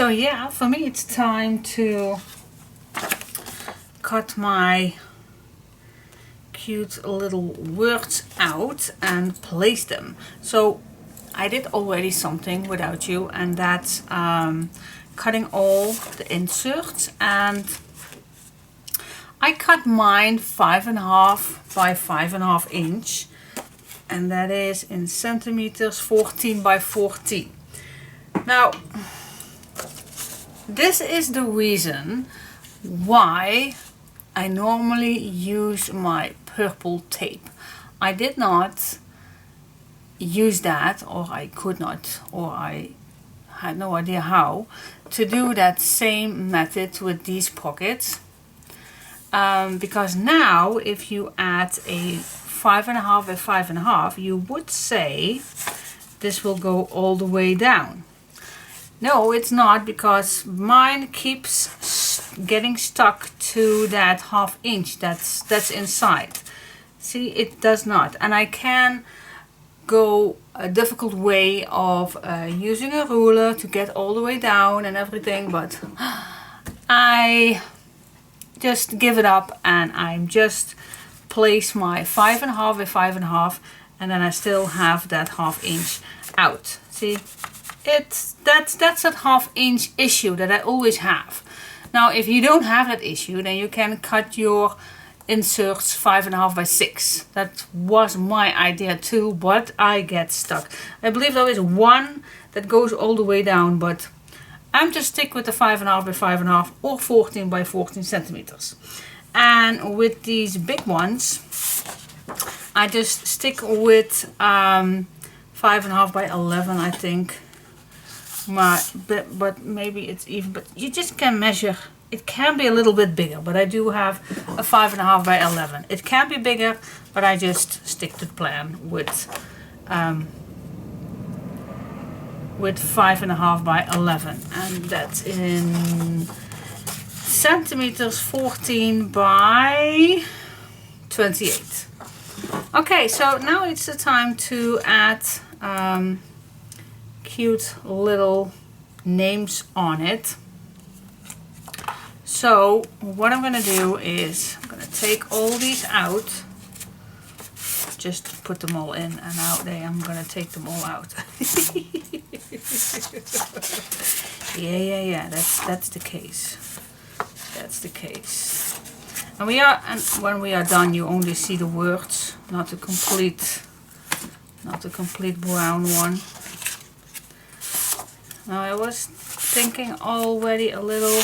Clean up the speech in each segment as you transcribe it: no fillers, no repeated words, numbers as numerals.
So yeah, for me it's time to cut my cute little words out and place them. So I did already something without you, and that's cutting all the inserts, and I cut mine 5.5 by 5.5 inch, and that is in centimeters 14 by 14. Now this is the reason why I normally use my purple tape. I did not use that, or I could not, or I had no idea how to do that same method with these pockets, because now if you add a 5.5 by 5.5, you would say this will go all the way down. No, it's not, because mine keeps getting stuck to that 1/2 inch that's inside. See, it does not. And I can go a difficult way of using a ruler to get all the way down and everything, but I just give it up, and I'm just place my 5.5 by 5.5, and then I still have that 1/2 inch out. See, that's that 1/2 inch issue that I always have. Now if you don't have that issue, then you can cut your inserts 5.5 by 6. That was my idea too, but I get stuck. I believe there is one that goes all the way down, but I'm just stick with the 5.5 by 5.5 or 14 by 14 centimeters. And with these big ones, I just stick with 5.5 by 11, I think. But maybe it's even, but you just can measure. It can be a little bit bigger, but I do have a 5.5 by 11. It can be bigger, but I just stick to the plan with 5.5 by 11, and that's in centimeters 14 by 28. Okay, so now it's the time to add cute little names on it. So what I'm gonna do is I'm gonna take all these out, just put them all in, and now I'm gonna take them all out. yeah, that's the case. That's the case. And when we are done, you only see the words, not the complete brown one. Now I was thinking already a little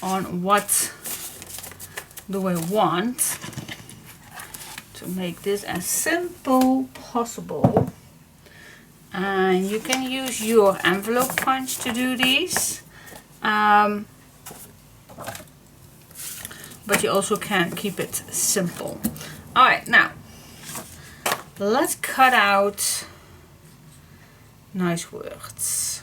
on what do I want to make this as simple possible. And you can use your envelope punch to do these, but you also can keep it simple. Alright, now let's cut out nice words.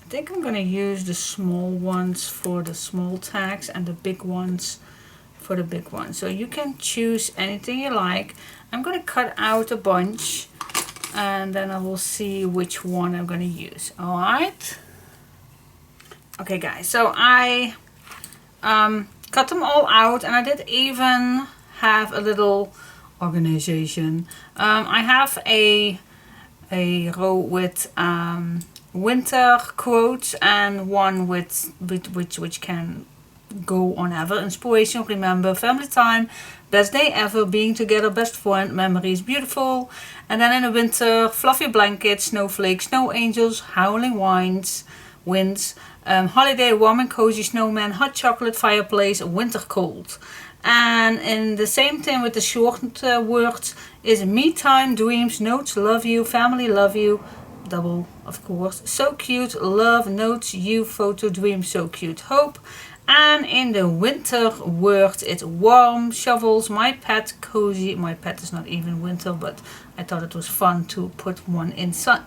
I think I'm gonna use the small ones for the small tags and the big ones for the big ones. So you can choose anything you like. I'm gonna cut out a bunch, and then I will see which one I'm gonna use. All right. Okay, guys. So I cut them all out, and I did even have a little organization. I have a row with winter quotes and one with which can go on ever. Inspiration, remember, family time, best day ever, being together, best friend, memories, beautiful. And then in the winter, fluffy blankets, snowflakes, snow angels, howling winds, holiday, warm and cozy, snowman, hot chocolate, fireplace, winter cold. And in the same thing with the short words is me time, dreams, notes, love you, family, love you, double of course, so cute, love, notes, you, photo, dream, so cute, hope. And in the winter words it's warm, shovels, my pet, cozy. My pet is not even winter, but I thought it was fun to put one inside.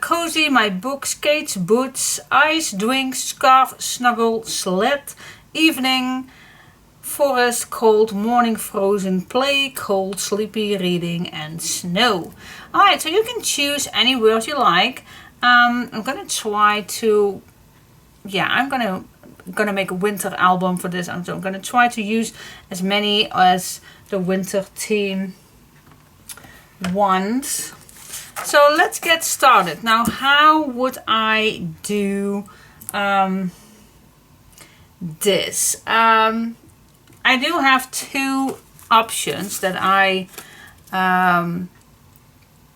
Cozy, my book, skates, boots, ice, drinks, scarf, snuggle, sled, evening, forest, cold, morning, frozen, play, cold, sleepy, reading, and snow. Alright, so you can choose any word you like. I'm gonna try to, yeah, I'm gonna make a winter album for this. So I'm gonna try to use as many as the winter theme ones. So let's get started. Now, how would I do this? I do have two options that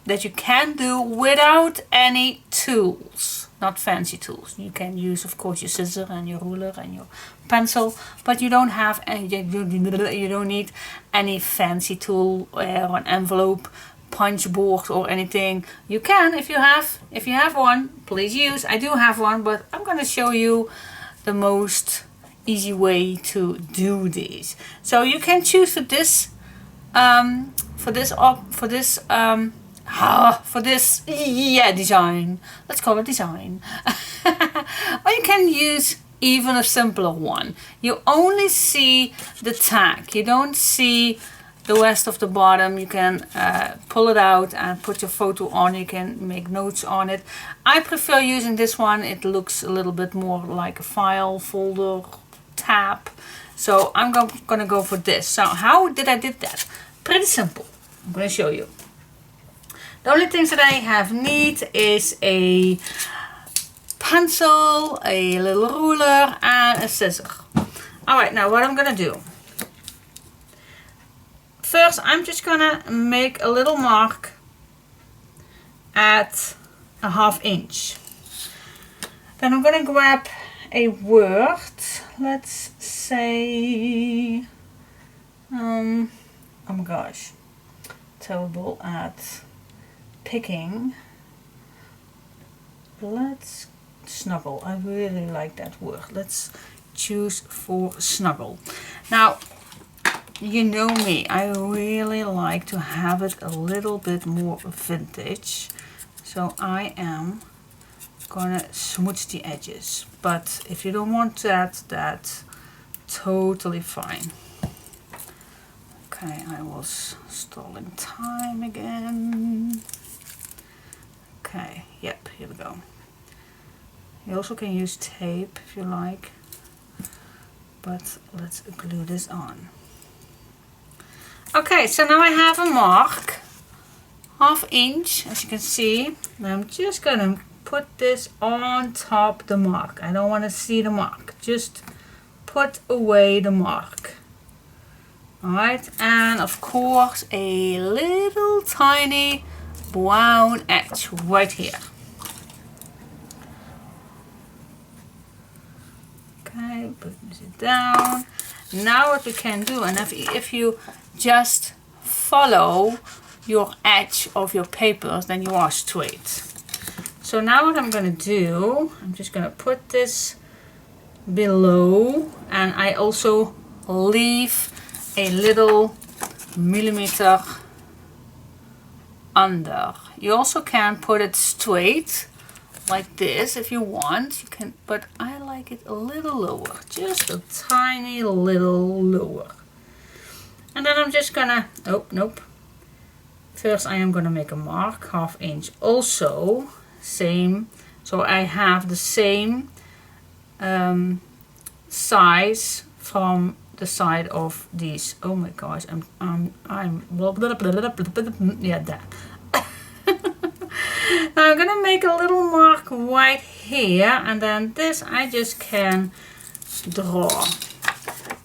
that you can do without any tools, not fancy tools. You can use, of course, your scissor and your ruler and your pencil, but you don't have any. You don't need any fancy tool or an envelope, punch board or anything. You can, if you have one, please use. I do have one, but I'm gonna show you the most easy way to do these. So you can choose for this design. Let's call it design. Or you can use even a simpler one. You only see the tag. You don't see the rest of the bottom. You can pull it out and put your photo on. You can make notes on it. I prefer using this one. It looks a little bit more like a file folder tab. So I'm gonna go for this. So how did I did that? Pretty simple. I'm gonna show you. The only things that I need is a pencil, a little ruler, and a scissor. Alright, now what I'm gonna do. First, I'm just gonna make a little mark at a 1/2 inch. Then I'm gonna grab a word. Let's say, oh my gosh, terrible at picking. Let's snuggle. I really like that word. Let's choose for snuggle. Now, you know me, I really like to have it a little bit more vintage. So I am gonna smooch the edges. But if you don't want that, that's totally fine. Okay, I was stalling time again. Okay, yep, here we go. You also can use tape if you like, but let's glue this on. Okay, so now I have a mark, 1/2 inch, as you can see. And I'm just gonna put this on top the mark. I don't want to see the mark, just put away the mark. Alright, and of course a little tiny brown edge right here. Okay, put it down. Now what we can do, and if you just follow your edge of your papers, then you are straight. So now what I'm going to do, I'm just going to put this below, and I also leave a little millimeter under. You also can put it straight like this if you want. You can, but I like it a little lower, just a tiny little lower. And then I'm just gonna, oh nope. First I am gonna make a mark, 1/2 inch. Also same, so I have the same size from the side of these. Oh my gosh, I'm yeah, that. Now I'm gonna make a little mark right here, and then this I just can draw.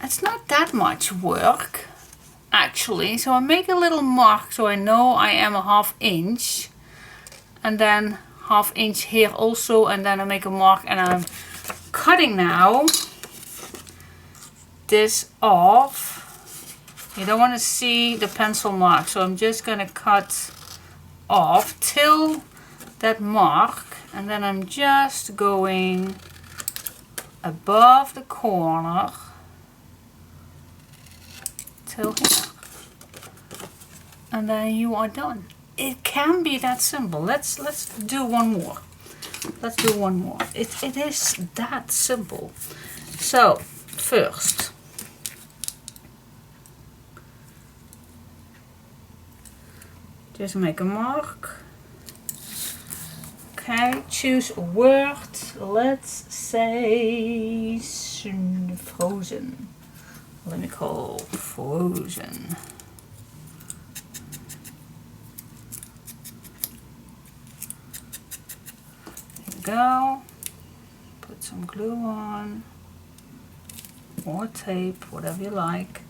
It's not that much work actually, so I make a little mark so I know I am a 1/2 inch, and then 1/2 inch here also, and then I make a mark, and I'm cutting now this off. You don't want to see the pencil mark, so I'm just gonna cut off till that mark, and then I'm just going above the corner till here, and then you are done. It can be that simple. Let's do one more. Let's do one more. It is that simple. So first Just make a mark. Okay, choose a word. Let's say frozen. Let me call frozen. There you go. Put some glue on or tape, whatever you like.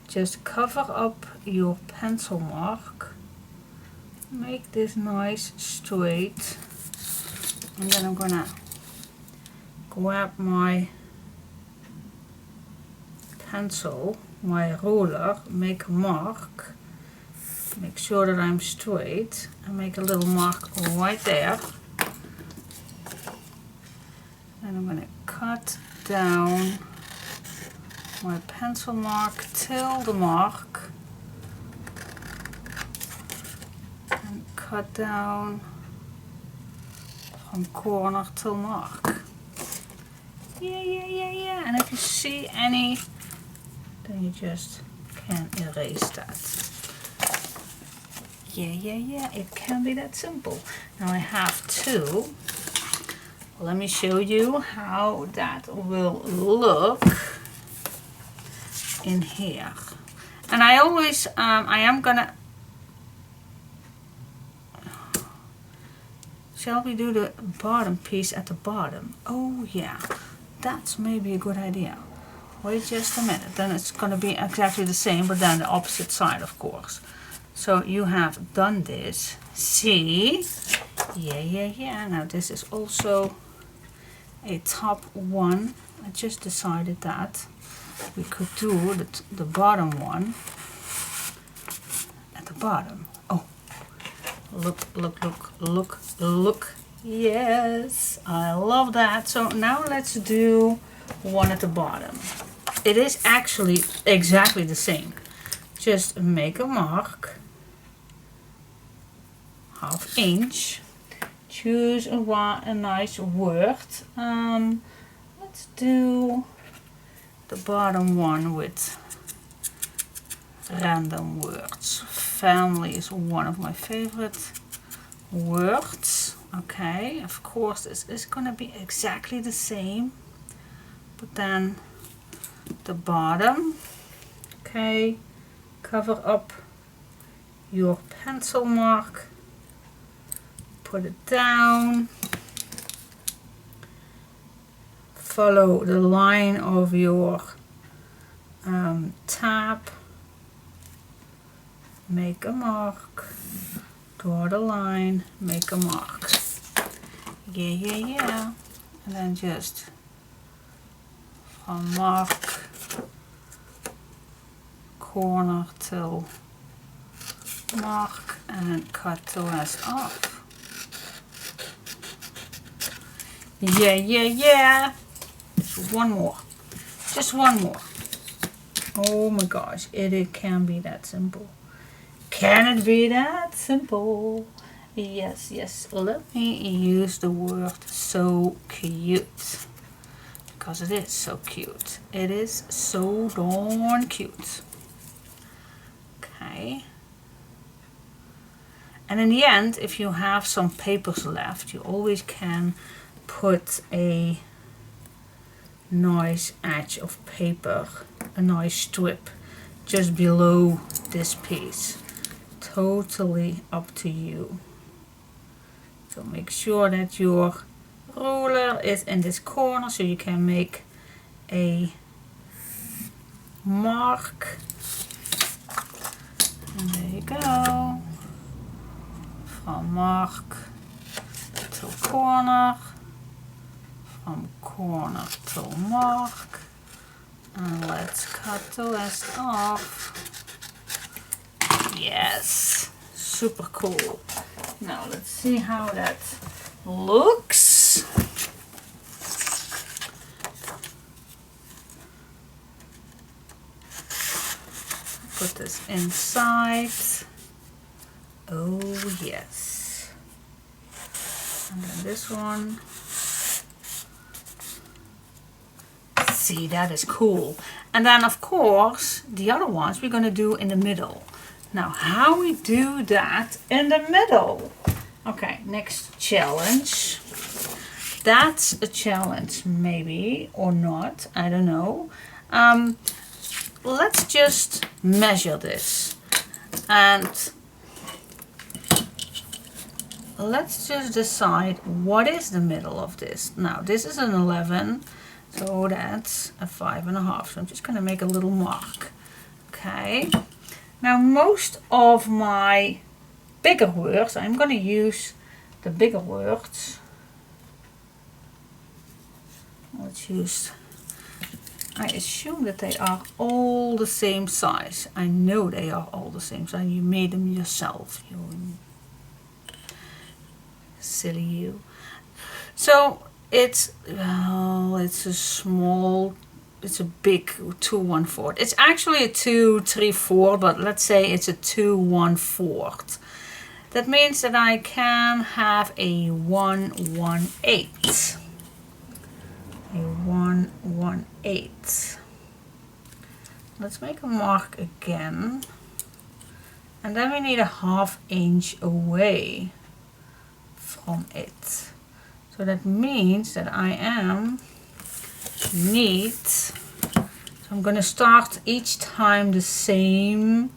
Just cover up your pencil mark. Make this nice straight. And then I'm gonna grab my pencil, my ruler, make a mark. Make sure that I'm straight and make a little mark right there. And I'm gonna cut down my pencil mark till the mark. And cut down from corner till mark. Yeah. And if you see any, then you just can erase that. Yeah. It can be that simple. Now I have two. Let me show you how that will look in here. And I always, I am gonna, shall we do the bottom piece at the bottom? Oh yeah, that's maybe a good idea. Wait just a minute, then it's gonna be exactly the same, but then the opposite side, of course. So you have done this, see? Yeah. Now this is also a top one. I just decided that we could do the bottom one at the bottom. Oh, look. Yes, I love that. So now let's do one at the bottom. It is actually exactly the same. Just make a mark, 1/2 inch. Choose a nice word. Let's do the bottom one with random words. Family is one of my favorite words. Okay, of course this is gonna be exactly the same, but then the bottom. Okay, cover up your pencil mark, put it down, follow the line of your tab, make a mark, draw the line, make a mark. Yeah. And then just from mark, corner till mark, and cut the rest off. Yeah. Just one more. Oh my gosh, it can be that simple. Can it be that simple? Yes. Let me use the word so cute. Because it is so cute. It is so darn cute. Okay. And in the end, if you have some papers left, you always can put a nice edge of paper, a nice strip just below this piece. Totally up to you. So make sure that your ruler is in this corner so you can make a mark. And there you go. From mark to corner. From corner to mark. And let's cut the rest off. Yes, super cool. Now let's see how that looks. Put this inside. Oh yes. And then this one. See, that is cool. And then of course the other ones we're going to do in the middle. Now how we do that in the middle. Okay, next challenge. That's a challenge maybe, or not, I don't know. Let's just measure this. And let's just decide what is the middle of this. Now this is an 11, so that's a 5.5. So I'm just going to make a little mark. Okay. Now most of my bigger words, I'm going to use the bigger words. Let's use, I assume that they are all the same size. I know they are all the same size. You made them yourself. You silly you. So it's, well, it's a small, it's a big 2 1/4. It's actually a 2 3/4, but let's say it's a 2 1/4. That means that I can have a 1 1/8. A 1 1/8. Let's make a mark again. And then we need a 1/2 inch away from it. So that means that I need, so I'm going to start each time the same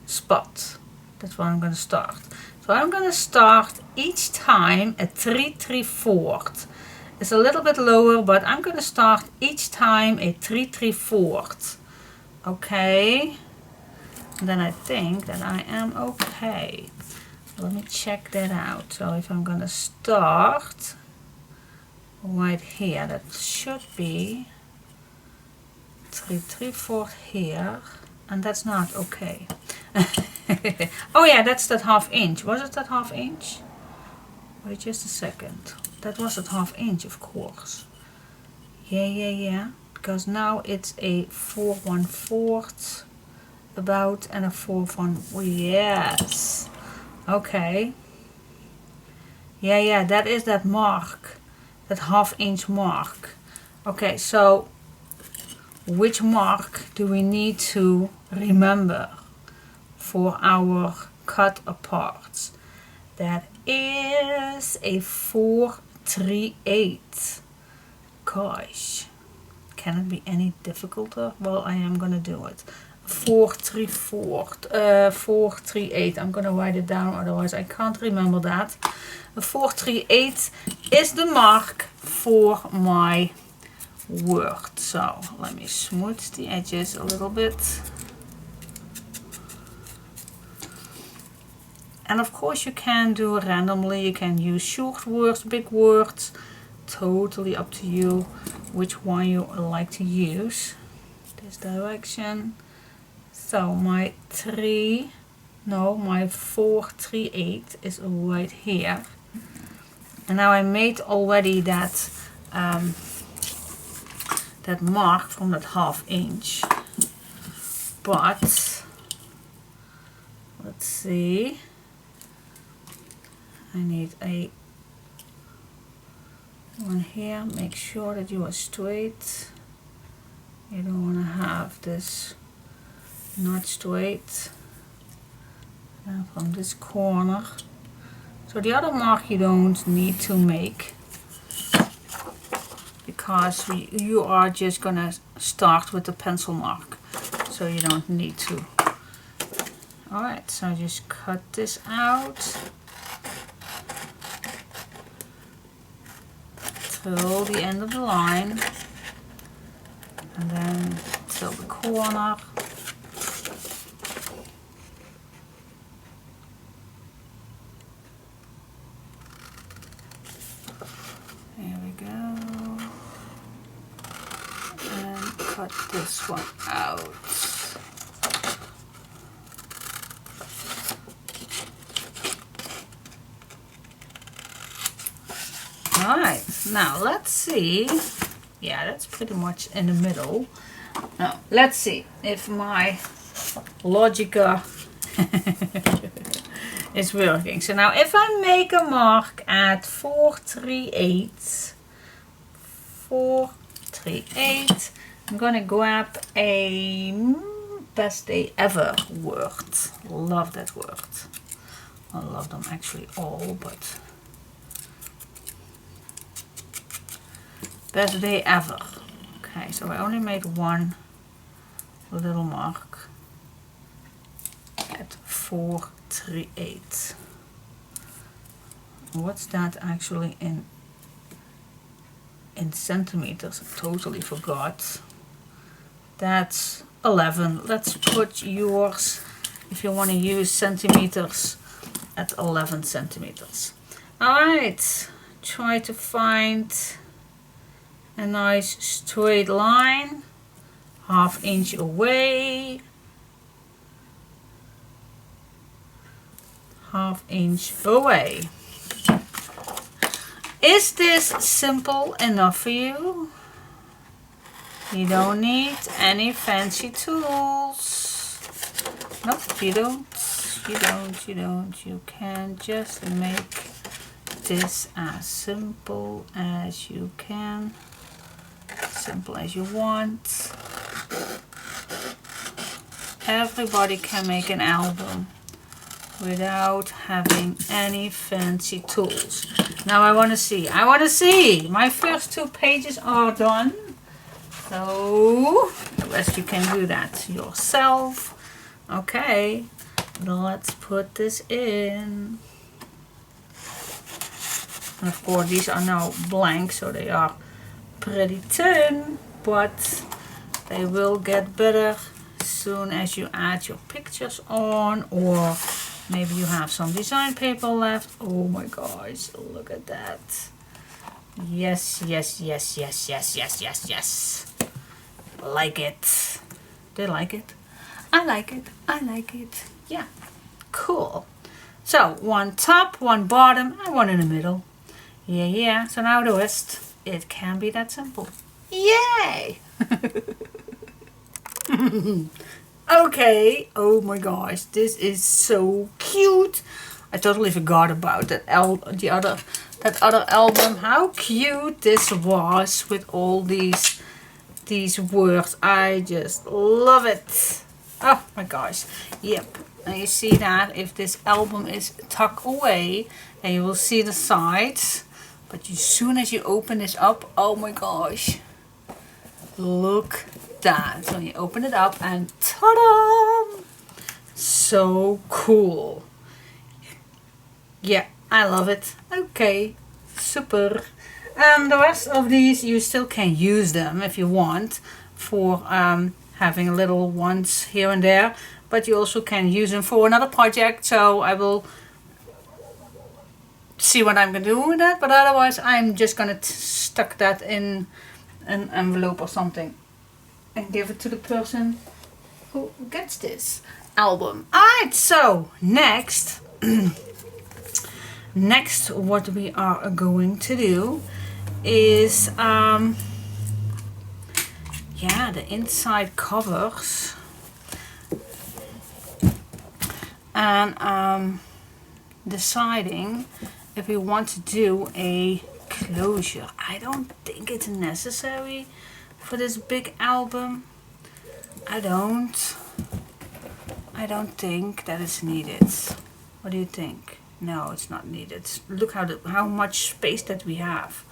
spot. That's where I'm going to start. So I'm going to start each time at 3 3/4. It's a little bit lower, but I'm going to start each time at 3 3/4. Okay. And then I think that I am okay. Let me check that out. So if I'm going to start right here, that should be 3 3/4 here, and that's not okay. Oh yeah, that's that 1/2 inch. Was it that 1/2 inch? Wait just a second. That was that 1/2 inch, of course. Yeah. Because now it's a 4 1/4 about and a 4 1. Yes. Okay. Yeah, that is that mark. That 1/2 inch mark. Okay, so which mark do we need to remember for our cut aparts? That is a 4 3/8. Gosh, can it be any difficulter? Well, I am gonna do it. 4 3/4, 4 3/8. I'm gonna write it down, otherwise I can't remember that. A 4 3/8 is the mark for my word. So let me smooth the edges a little bit. And of course you can do it randomly. You can use short words, big words. Totally up to you which one you like to use. This direction. So my 4 3/8 is right here. And now I made already that that mark from that 1/2 inch. But let's see. I need a one here. Make sure that you are straight. You don't want to have this not straight. And from this corner. So the other mark you don't need to make, because you are just gonna start with the pencil mark, so you don't need to. Alright, so just cut this out till the end of the line, and then till the corner. There we go. And cut this one out. Alright, now let's see. Yeah, that's pretty much in the middle. Now, let's see if my logica is working. So now if I make a mark at 4 3/8, 4 3/8, I'm gonna grab a best day ever word. Love that word. I love them actually all, but best day ever. Okay, so I only made one little mark at 438. What's that actually in centimeters? I totally forgot. That's 11. Let's put yours, if you want to use centimeters, at 11 centimeters. Alright, try to find a nice straight line, ½ inch away, ½ inch away. Is this simple enough for you? You don't need any fancy tools. Nope, you don't. You can just make this as simple as you can. Simple as you want. Everybody can make an album without having any fancy tools. Now I want to see. My first 2 pages are done. So the rest you can do that yourself. Okay, let's put this in. And of course these are now blank, so they are pretty thin, but they will get better as soon as you add your pictures on, or maybe you have some design paper left. Oh my gosh, look at that. Yes. Like it. They like it. I like it. Yeah. Cool. So, one top, one bottom, and one in the middle. Yeah. So now the rest. It can be that simple. Yay! Okay. Oh my gosh, this is so cute. I totally forgot about that other album. How cute this was with all these words. I just love it. Oh my gosh. Yep. And you see that if this album is tucked away, and you will see the sides. But as soon as you open this up, oh my gosh. Look at that. So you open it up and ta-da! So cool. Yeah, I love it. Okay, super. And the rest of these, you still can use them if you want for having little ones here and there. But you also can use them for another project. So I will see what I'm going to do with that. But otherwise, I'm just going to stuck that in an envelope or something and give it to the person who gets this album. Alright, so next what we are going to do is the inside covers, and deciding if we want to do a closure. I don't think it's necessary for this big album. I don't think that it's needed. What do you think? No, it's not needed. Look how much space that we have.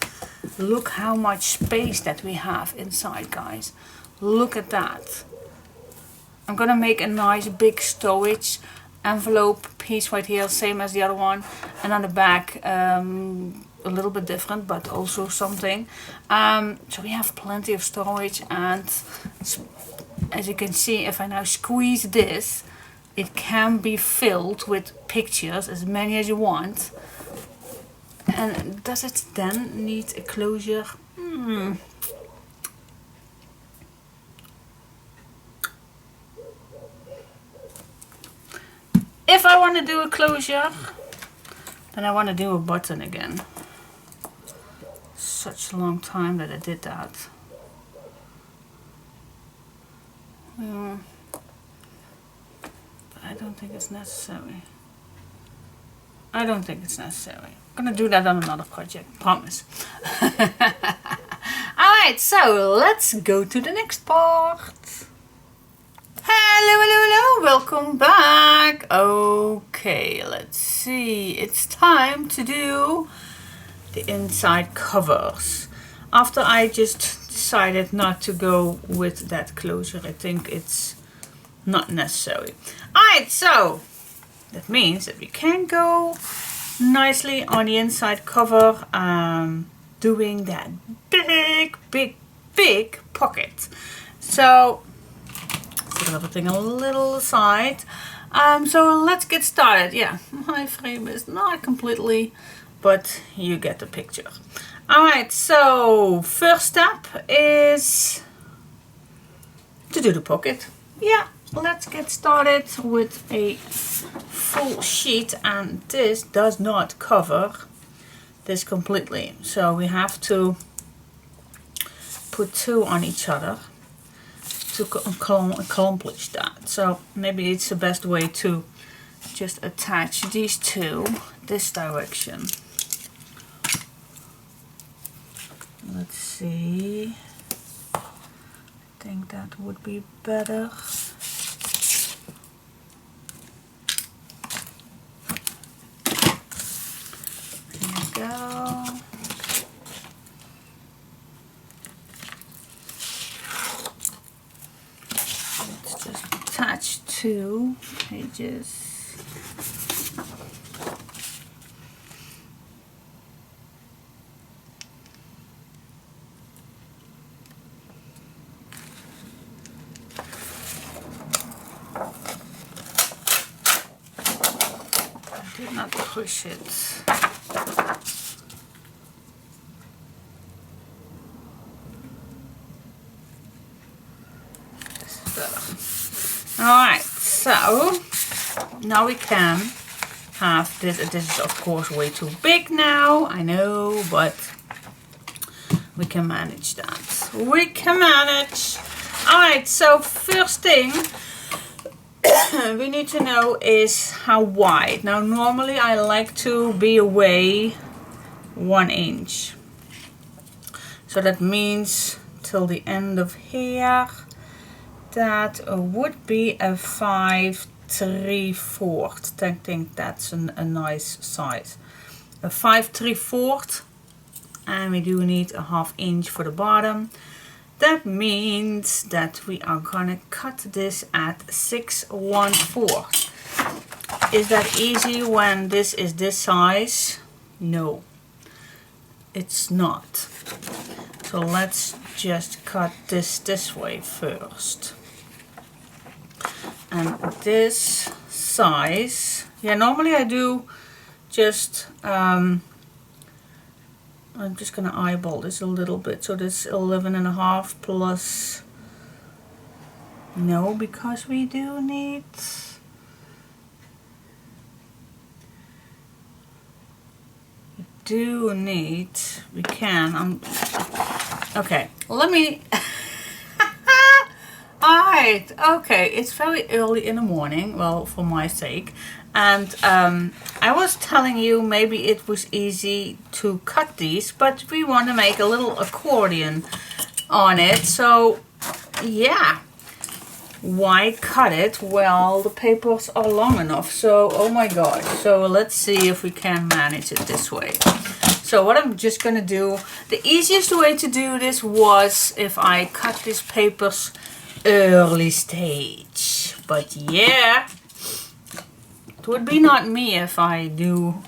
Look how much space that we have inside, guys. Look at that. I'm gonna make a nice big storage envelope piece right here, same as the other one, and on the back a little bit different, but also something. So we have plenty of storage, and as you can see, if I now squeeze this, it can be filled with pictures, as many as you want. And does it then need a closure? If I want to do a closure, then I want to do a button again. Such a long time that I did that. But I don't think it's necessary. I'm gonna do that on another project, promise. Alright, so let's go to the next part. Hello, welcome back. Okay, let's see. It's time to do the inside covers. After I just decided not to go with that closure, I think it's not necessary. Alright, so that means that we can go nicely on the inside cover, doing that big pocket. So put everything a little aside. So let's get started. Yeah, my frame is not completely, but you get the picture. Alright, so first step is to do the pocket. Yeah, let's get started with a full sheet, and this does not cover this completely. So we have to put two on each other to accomplish that. So maybe it's the best way to just attach these two this direction. Let's see. I think that would be better. There you go. Let's just attach two pages. Did not push it. This is better. Alright, so now we can have this. This is of course way too big now, I know, but we can manage that. We can manage. Alright, so first thing we need to know is how wide. Now normally I like to be away 1 inch. So that means till the end of here, that would be a 5 3/4. I think that's a nice size. A 5 3/4, and we do need a 1/2 inch for the bottom. That means that we are gonna cut this at 6 1/4. Is that easy when this is this size? No, it's not. So let's just cut this way first. And this size, yeah, normally I do just I'm just going to eyeball this a little bit. So this 11.5 plus, no, because we do need, we can, okay, let me, alright, okay, it's very early in the morning, well, for my sake, and I was telling you maybe it was easy to cut these, but we want to make a little accordion on it, so yeah, why cut it? Well, the papers are long enough, so oh my god, so let's see if we can manage it this way. So what I'm just gonna do, the easiest way to do this was if I cut these papers early stage, but yeah, it would be not me if I do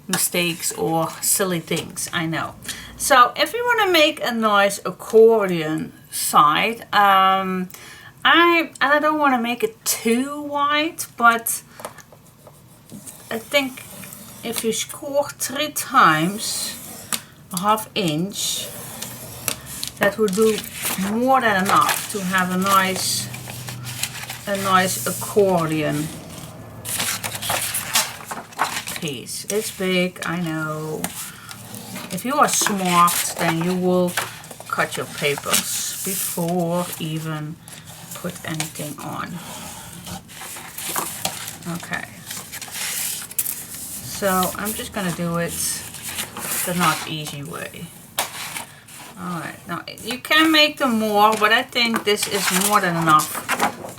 mistakes or silly things, I know. So if you want to make a nice accordion side, I don't want to make it too wide, but I think if you score 3 times a 1/2 inch, that would do more than enough to have a nice accordion piece. It's big, I know. If you are smart, then you will cut your papers before even put anything on. Okay. So I'm just gonna do it the not easy way. Alright, now you can make them more, but I think this is more than enough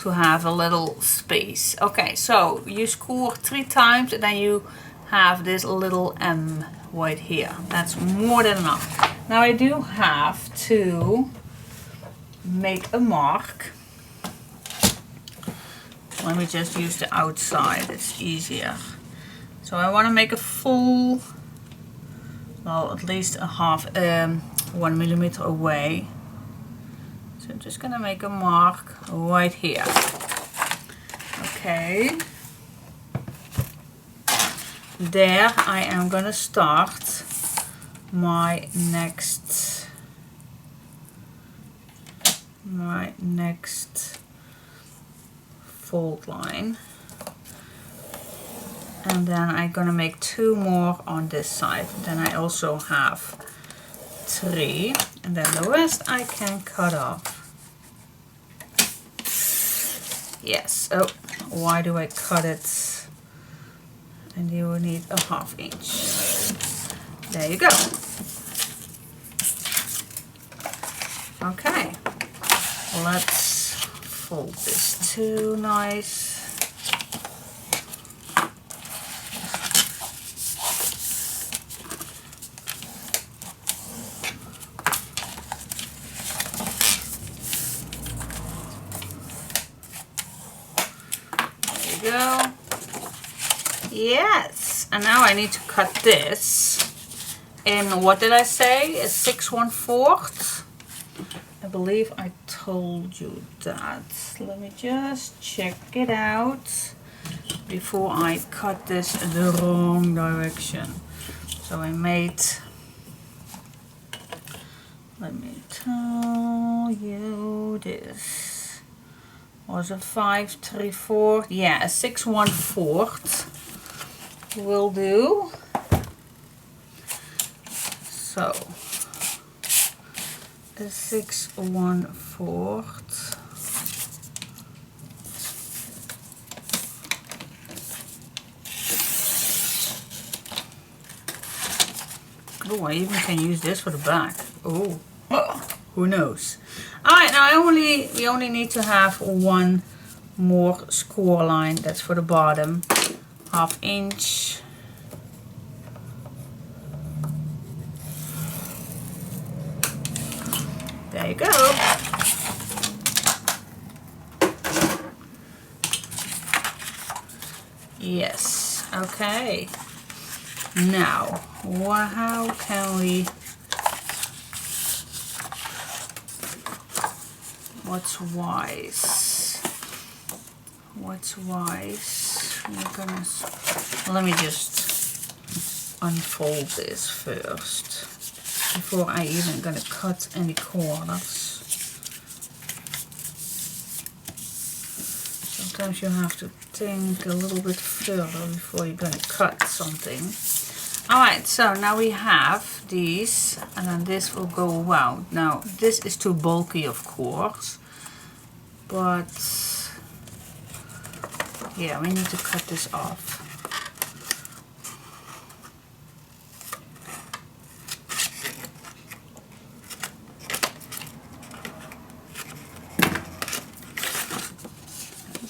to have a little space. Okay, so you score 3 times and then you have this little M right here. That's more than enough. Now I do have to make a mark. Let me just use the outside, it's easier. So I want to make a full, well, at least a half, 1 millimeter away. So I'm just gonna make a mark right here. Okay. There I am gonna start my next fold line. And then I'm gonna make 2 more on this side. Then I also have 3, and then the rest I can cut off. Yes, oh, why do I cut it? And you will need a 1/2 inch. There you go. Okay, let's fold this too nice. Go. Yes, and now I need to cut this in, what did I say, a 6/1/4. I believe I told you that. Let me just check it out before I cut this the wrong direction. So I made, let me tell you, this was a 5 3/4, yeah, a 6/1/4 will do. So a 6/1/4. Oh, I even can use this for the back. Oh, who knows? Alright, now we only need to have 1 more score line. That's for the bottom. 1/2 inch. There you go. Yes, okay. Now, how can we... What's wise? We're gonna, let me just unfold this first before I even gonna cut any corners. Sometimes you have to think a little bit further before you're gonna cut something. Alright, so now we have these, and then this will go around. Now, this is too bulky, of course, but yeah, we need to cut this off.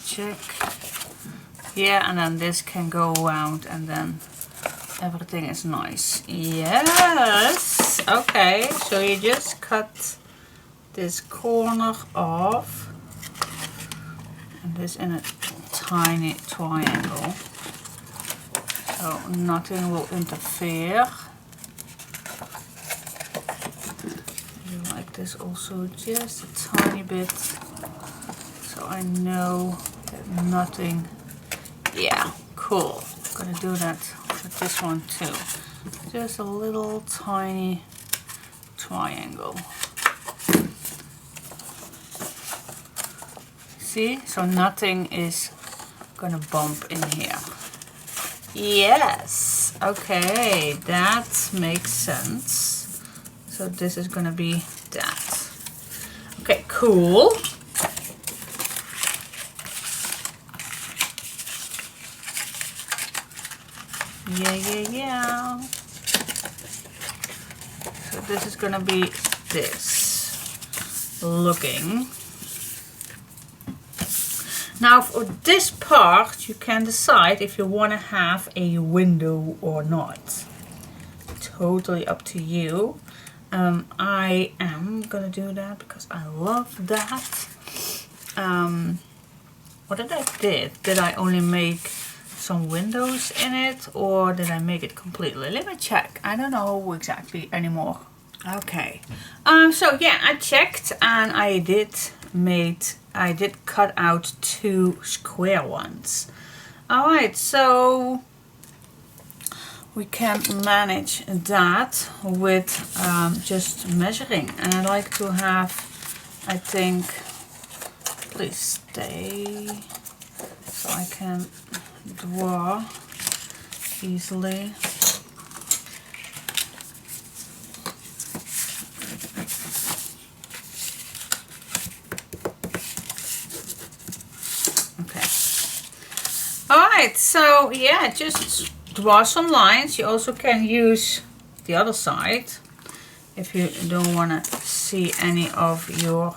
Check. Yeah, and then this can go around, and then everything is nice. Yes. Okay, so you just cut this corner off, and this in a tiny triangle, so nothing will interfere. You like this also just a tiny bit, so I know that nothing. Yeah, cool. I'm gonna do that with this one too. Just a little tiny triangle. See? So nothing is gonna bump in here. Yes. Okay, that makes sense. So this is gonna be that. Okay, cool. Yeah. So this is gonna be this looking. Now for this part you can decide if you want to have a window or not. Totally up to you. I am gonna do that because I love that. What did I did I only make some windows in it, or did I make it completely? Let me check. I don't know exactly anymore. Okay. So yeah, I checked and I did cut out 2 square ones. Alright, so we can manage that with just measuring. And I like to have, I think, please stay, so I can draw easily. Okay. Alright, so yeah, just draw some lines. You also can use the other side if you don't want to see any of your,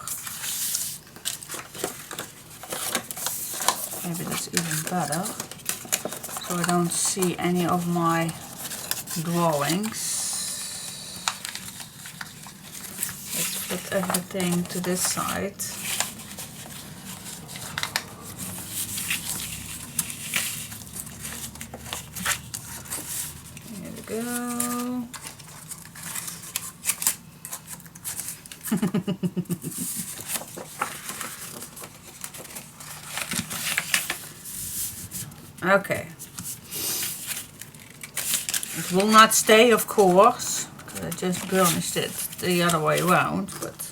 maybe that's even better, so I don't see any of my drawings. Let's flip everything to this side. Here we go. Okay. It will not stay, of course, because I just burnished it the other way around, but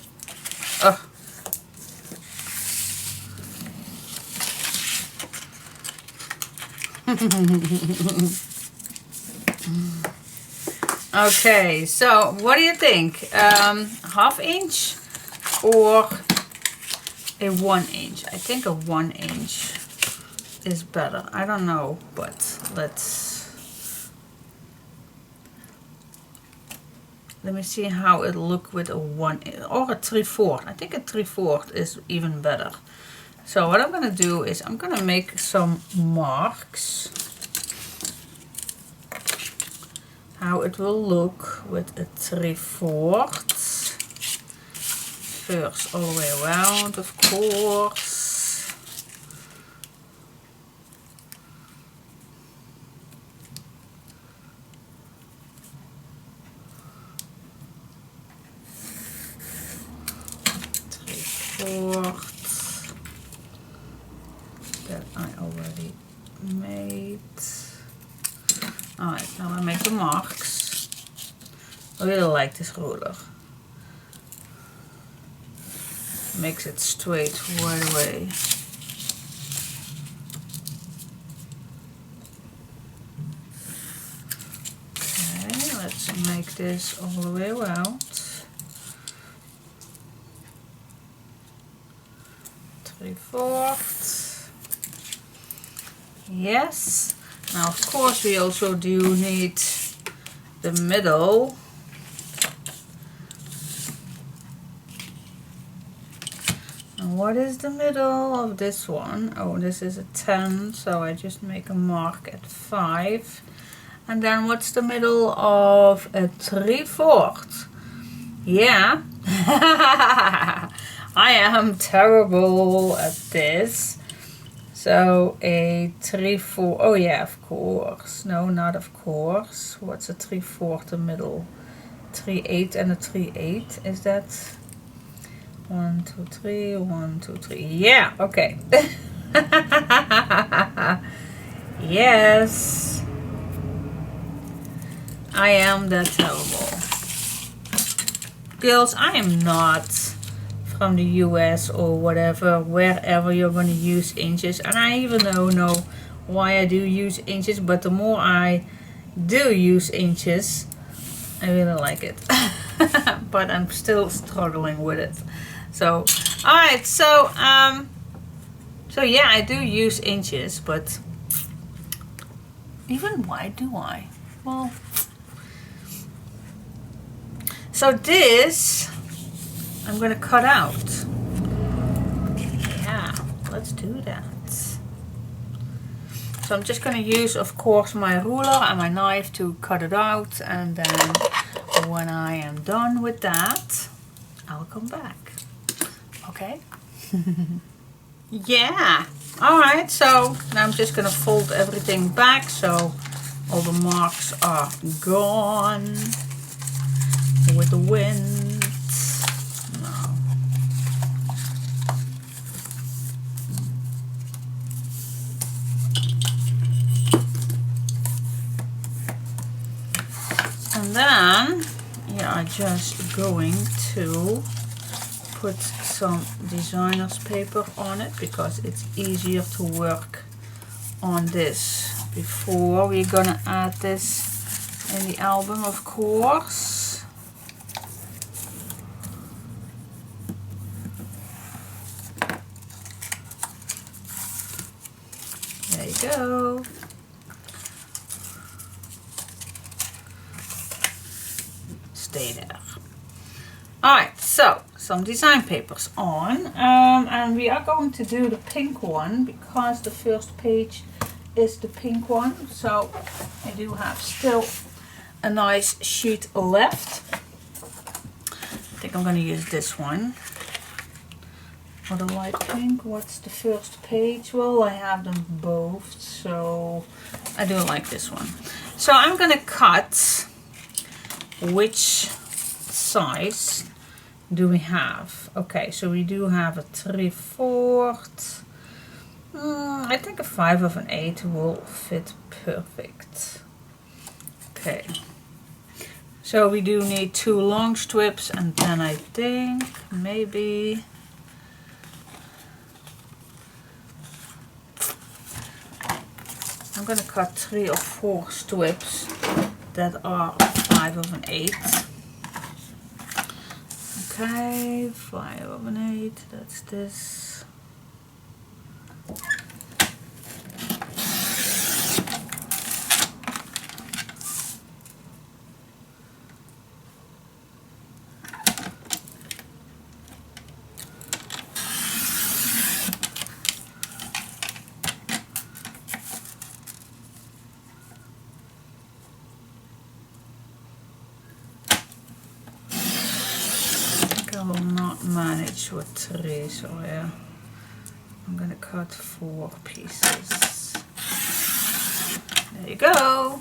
okay, so what do you think? 1/2 inch or a 1 inch? I think a 1 inch is better. I don't know, but let me see how it'll look with a 1 or a 3/4. I think a 3/4 is even better. So what I'm gonna do is I'm gonna make some marks. How it will look with a 3/4. First all the way around, of course. That I already made. Alright, now I make the marks. I really like this ruler. Makes it straight right away. Okay, let's make this all the way around. 3/4. Yes. Now of course we also do need the middle. And what is the middle of this one? Oh, this is a 10, so I just make a mark at 5. And then what's the middle of a 3/4? Yeah. I am terrible at this. So a 3/4, oh yeah, of course. No, not of course. What's a 3/4 the middle? 3/8 and a 3/8, is that? 1, 2, 3, 1, 2, 3. Yeah, okay. Yes. I am that terrible. Girls, I am not from the US or whatever, wherever you're going to use inches, and I even don't know why I do use inches, but the more I do use inches, I really like it. But I'm still struggling with it. So alright, so yeah, I do use inches, but even why do I? Well, so this I'm gonna cut out. Yeah, let's do that. So I'm just going to use, of course, my ruler and my knife to cut it out, and then when I am done with that, I'll come back. Okay? Yeah. Alright, so now I'm just going to fold everything back so all the marks are gone with the wind. No. And then, yeah, I'm just going to put some designer's paper on it because it's easier to work on this before we're gonna add this in the album, of course. There you go. Stay there. Alright, so some design papers on, and we are going to do the pink one because the first page is the pink one. So I do have still a nice sheet left. I think I'm going to use this one. Or the light pink. What's the first page? Well, I have them both, so I do like this one. So I'm going to cut. Which size do we have? Okay, so we do have a 3/4. I think a 5 of an 8 will fit perfect. Okay, so we do need 2 long strips, and then I think maybe I'm gonna cut 3 or 4 strips that are 5 of an 8. Okay, 5 of an 8, that's this. I will not manage with 3, so yeah, I'm gonna cut 4 pieces. There you go.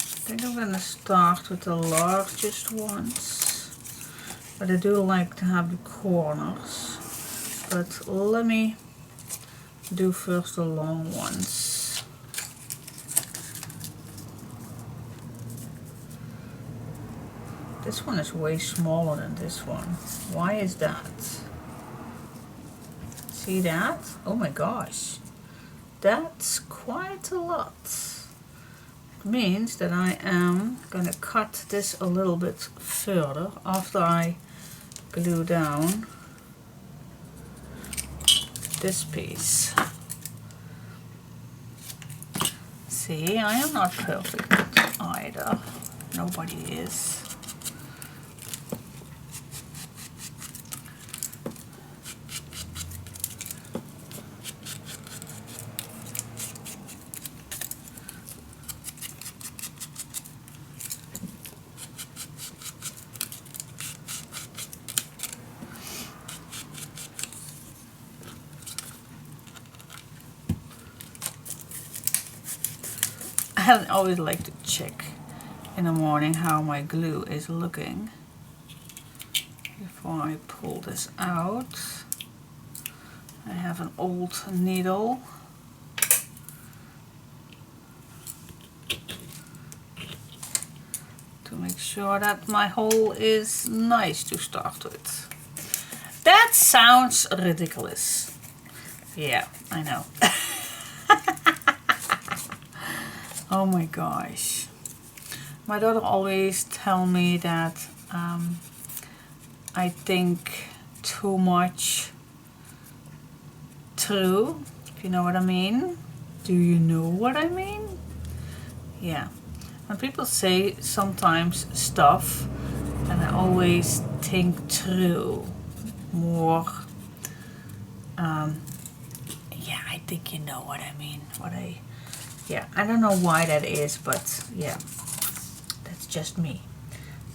I think I'm gonna start with the largest ones, but I do like to have the corners. But let me do first the long ones. This one is way smaller than this one. Why is that? See that? Oh my gosh. That's quite a lot. It means that I am gonna cut this a little bit further after I glue down this piece. See, I am not perfect either. Nobody is. I always like to check in the morning how my glue is looking before I pull this out. I have an old needle. To make sure that my hole is nice to start with. That sounds ridiculous. Yeah, I know. Oh my gosh. My daughter always tell me that I think too much through, if you know what I mean. Do you know what I mean? Yeah. when people say sometimes stuff, and I always think through more. Yeah, I think you know what I mean. Yeah, I don't know why that is, but yeah, that's just me.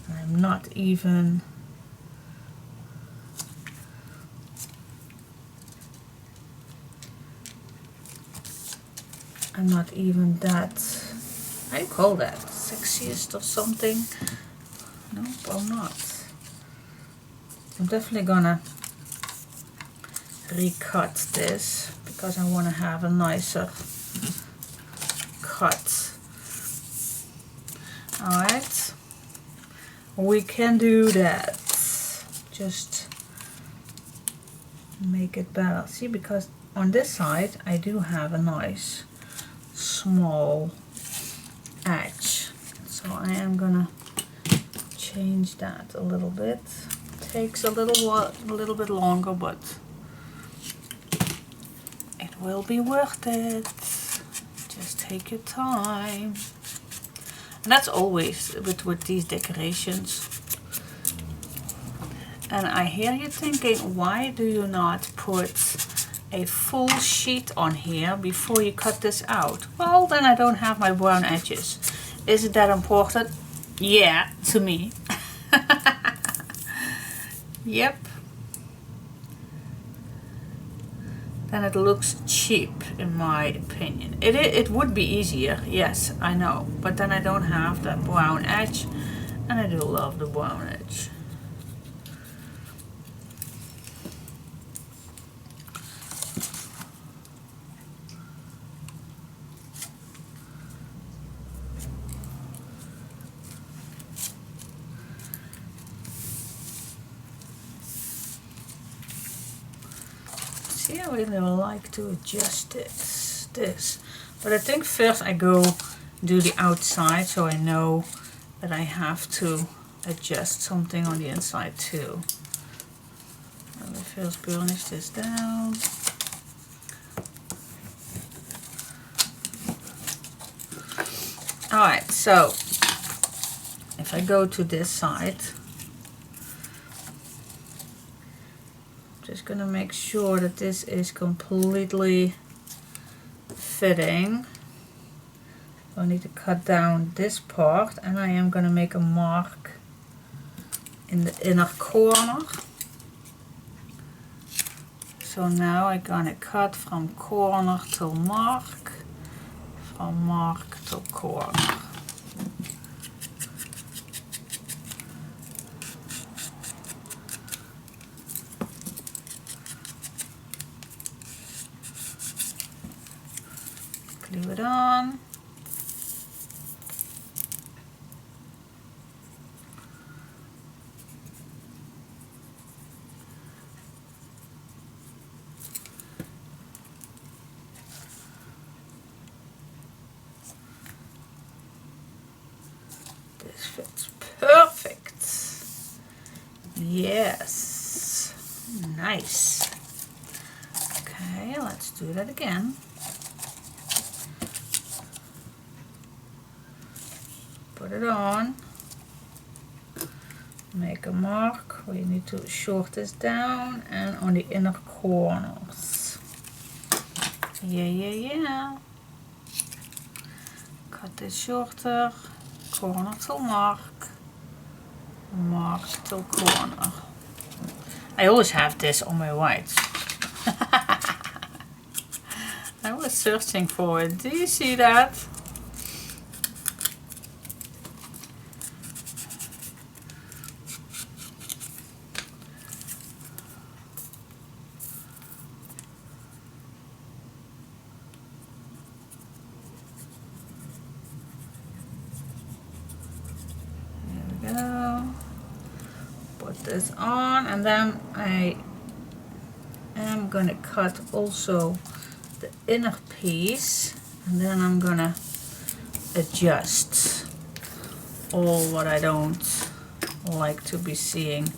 I'm not even that, how do you call that, sexiest or something? Nope, I'm not. I'm definitely gonna recut this because I want to have a nicer cut. Alright, we can do that. Just make it better. See, because on this side I do have a nice small edge, so I am gonna change that a little bit. Takes a little bit longer, but it will be worth it. Just take your time. And that's always with these decorations. And I hear you thinking, why do you not put a full sheet on here before you cut this out? Well, then I don't have my brown edges. Is it that important? Yeah, to me. Yep. Then it looks cheap, in my opinion. It would be easier, yes, I know. But then I don't have that brown edge, and I do love the brown edge. See, I really like to adjust this. But I think first I go do the outside, so I know that I have to adjust something on the inside too. Let me first burnish this down. Alright, so if I go to this side, just gonna make sure that this is completely fitting. So I need to cut down this part, and I am gonna make a mark in the inner corner. So now I'm gonna cut from corner to mark, from mark to corner. Glue it on. This fits perfect. Yes. Nice. Okay, let's do that again. Put it on, make a mark. We need to short this down, and on the inner corners. Yeah. Cut this shorter, corner to mark, mark to corner. I always have this on my whites. I was searching for it. Do you see that? Put this on, and then I am gonna cut also the inner piece, and then I'm gonna adjust all what I don't like to be seeing.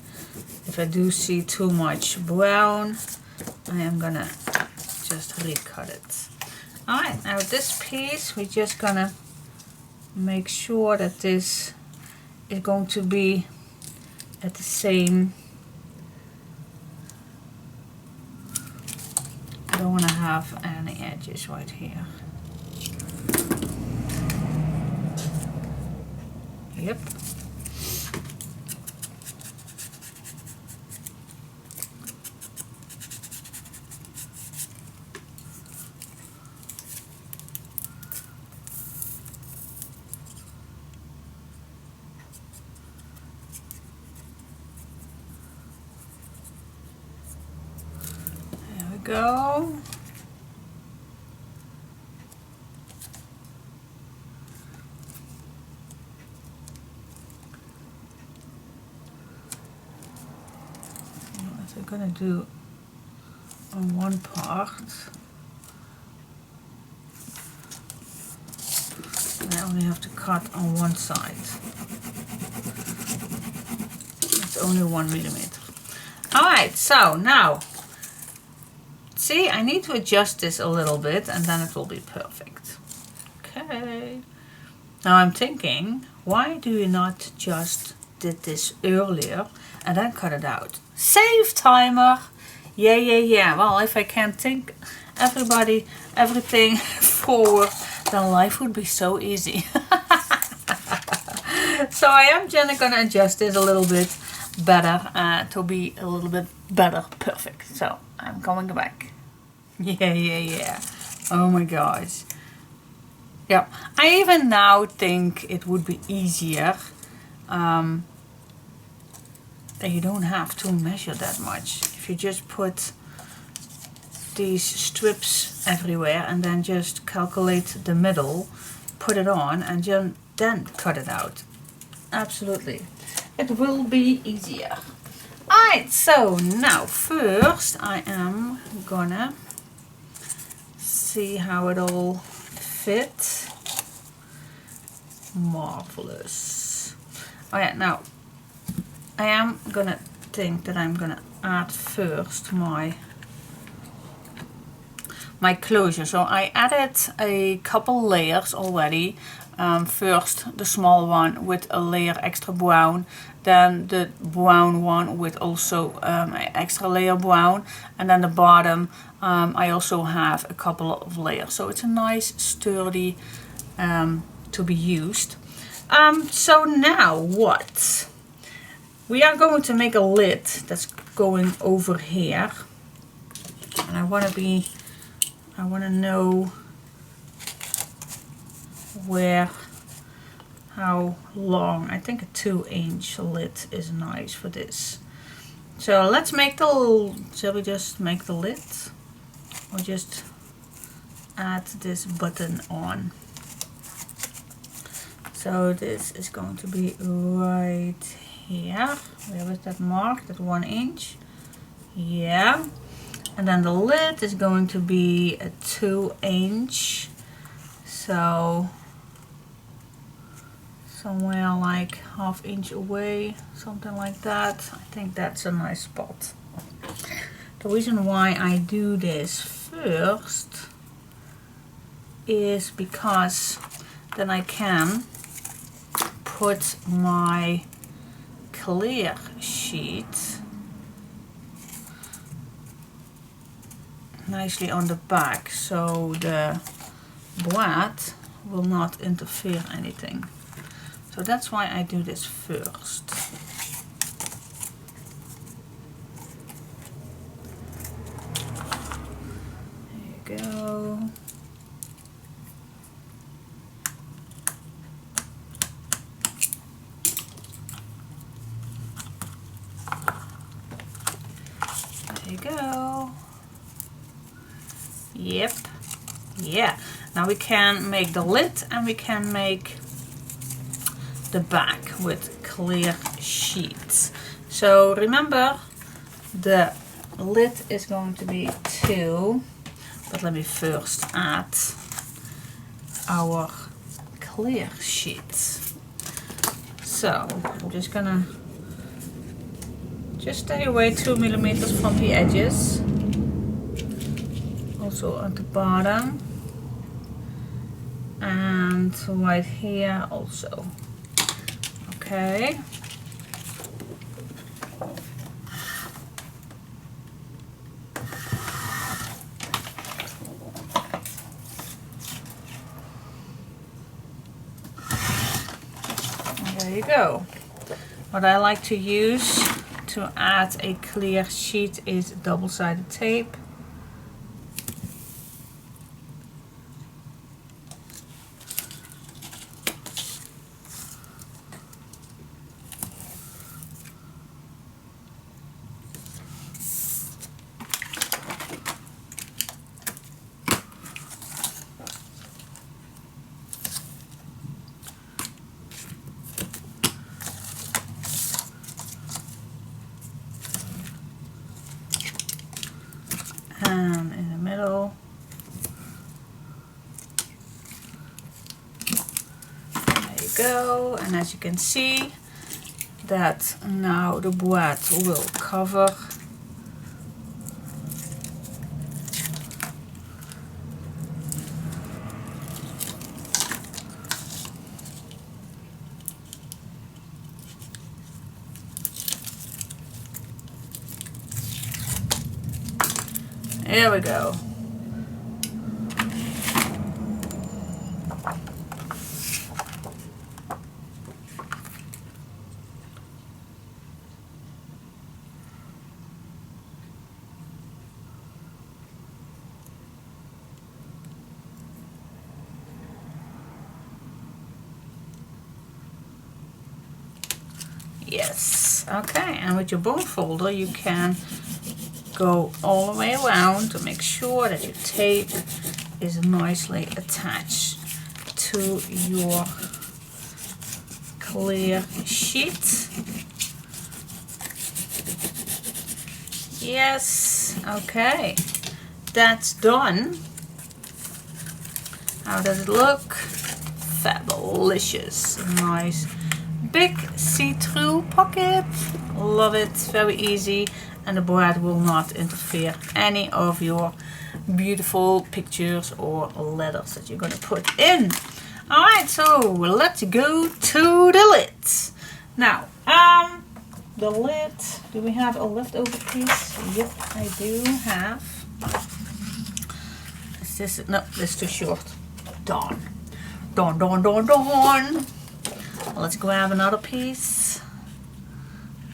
If I do see too much brown, I am gonna just recut it. Alright, now this piece we're just gonna make sure that this is going to be at the same. I don't want to have any edges right here. Yep. There we go. What I'm gonna do on one part, and I only have to cut on one side. It's only 1 millimeter. Alright, so now, see, I need to adjust this a little bit and then it will be perfect. Okay. Now I'm thinking, why do you not just did this earlier and then cut it out? Save timer! Yeah. Well, if I can't think everything forward, then life would be so easy. So I am just gonna adjust this a little bit better to be a little bit better perfect. So I'm coming back. Yeah. Oh my gosh. Yeah, I even now think it would be easier that you don't have to measure that much. If you just put these strips everywhere and then just calculate the middle, put it on and then cut it out. Absolutely. It will be easier. Alright, so now first I am gonna see how it all fits. Marvelous. Oh yeah, now I am gonna think that I'm gonna add first my closure. So I added a couple layers already. First the small one with a layer extra brown, then the brown one with also an extra layer brown, and then the bottom I also have a couple of layers. So it's a nice sturdy to be used. So now what? We are going to make a lid that's going over here, and I want to know how long. I think a 2-inch lid is nice for this. So let's make shall we just make the lid, or just add this button on? So this is going to be right here. Where is that mark? That 1 inch. Yeah. And then the lid is going to be a 2-inch. So somewhere like 1/2 inch away, something like that. I think that's a nice spot. The reason why I do this first is because then I can put my clear sheet nicely on the back, so the board will not interfere anything. So that's why I do this first. There you go. There you go. Yep. Yeah. Now we can make the lid and we can make the back with clear sheets. So remember, the lid is going to be 2, but let me first add our clear sheets. So I'm just gonna stay away 2 millimeters from the edges, also at the bottom, and and right here also. Okay. There you go. What I like to use to add a clear sheet is double-sided tape. And in the middle, there you go. And as you can see, that now the boîte will cover. There we go. Yes, okay, and with your bone folder you can go all the way around to make sure that your tape is nicely attached to your clear sheet. Yes, okay, that's done. How does it look? Fabulous. Nice big see-through pocket. Love it, very easy. And the board will not interfere any of your beautiful pictures or letters that you're going to put in. Alright, so let's go to the lid. Now, the lid, do we have a leftover piece? Yep, I do have. Is this, no, this is too short. Darn. Darn, darn, darn, darn. Let's grab another piece.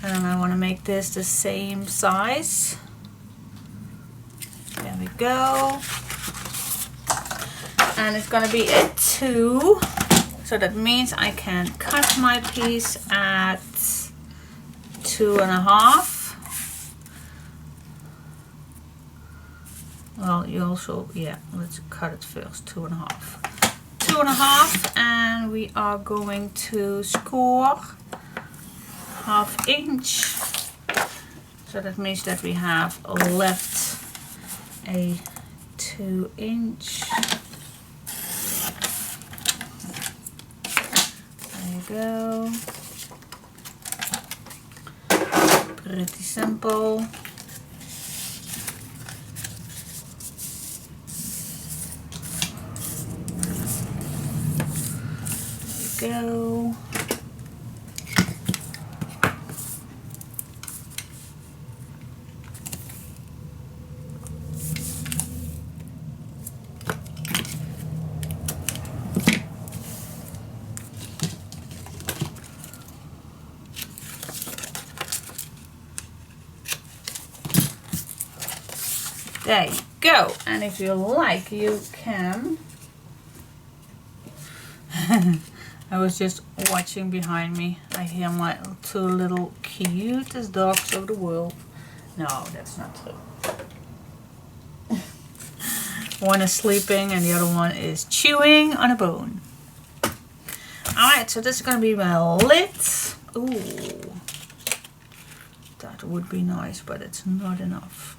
And I want to make this the same size. There we go. And it's going to be a 2. So that means I can cut my piece at 2.5. Well, you also, yeah, let's cut it first. 2.5. 2.5, and we are going to score 1/2 inch. So that means that we have left a 2 inch. There you go. Pretty simple. There you go. There you go. And if you like, you can. I was just watching behind me. I hear my 2 little cutest dogs of the world. No, that's not true. One is sleeping and the other one is chewing on a bone. Alright, so this is going to be my lid. Ooh, that would be nice, but it's not enough.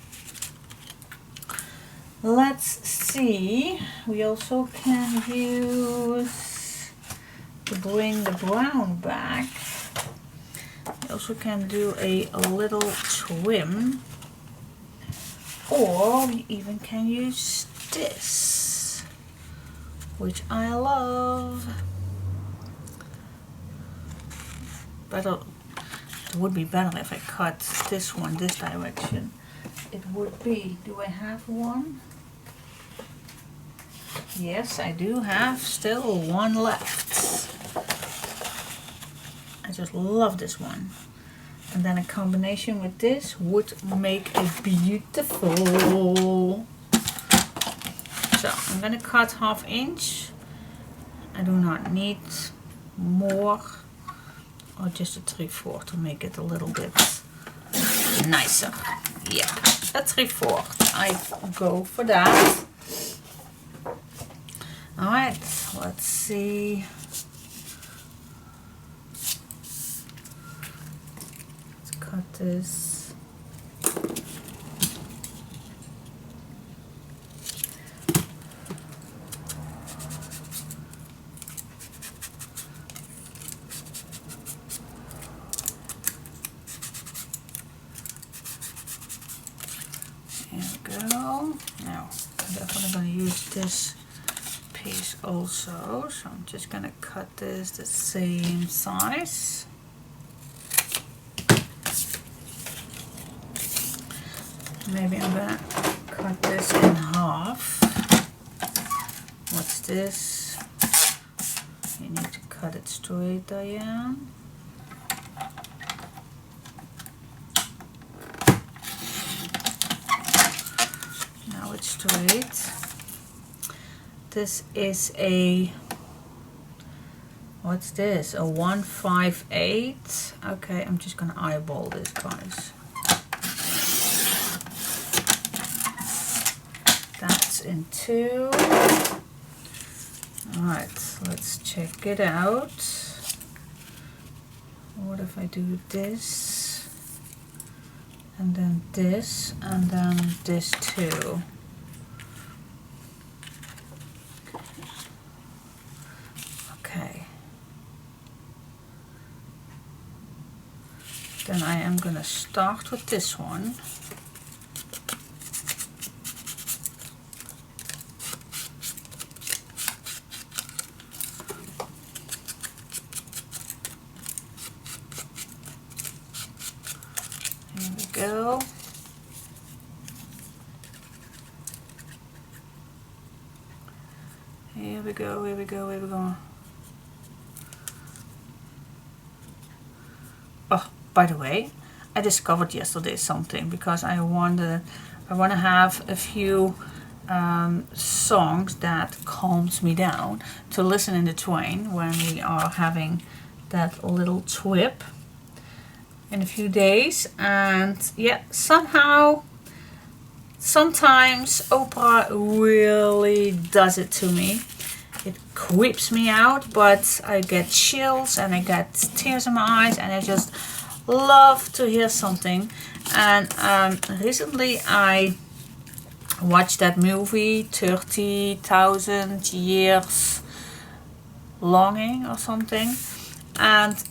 Let's see, we also can use, to bring the brown back, we also can do a little trim, or we even can use this. which I love. Better, it would be better if I cut this one this direction. It would be, do I have one? Yes, I do have still one left. I just love this one. And then a combination with this would make it beautiful. So I'm gonna cut 1/2 inch. I do not need more, or just a 3/4 to make it a little bit nicer. Yeah, a 3/4. I go for that. All right, let's see. Let's cut this. There we go. Now, I'm definitely going to use this piece also, so I'm just going to cut this the same size. Maybe I'm going to cut this in half. What's this? You need to cut it straight, Diane. Now it's straight. This is a, what's this? A 1/5/8. Okay, I'm just gonna eyeball this, guys. That's in 2. Alright, let's check it out. What if I do this, and then this, and then this too? Okay. Then I am gonna start with this one. Here we go. Here we go, here we go, here we go. Oh, by the way, I discovered yesterday something, because I want to have a few songs that calms me down to listen in the train when we are having that little trip in a few days. And yeah, somehow sometimes opera really does it to me. It creeps me out, but I get chills and I get tears in my eyes, and I just love to hear something. And recently I watched that movie 30,000 Years Longing or something, and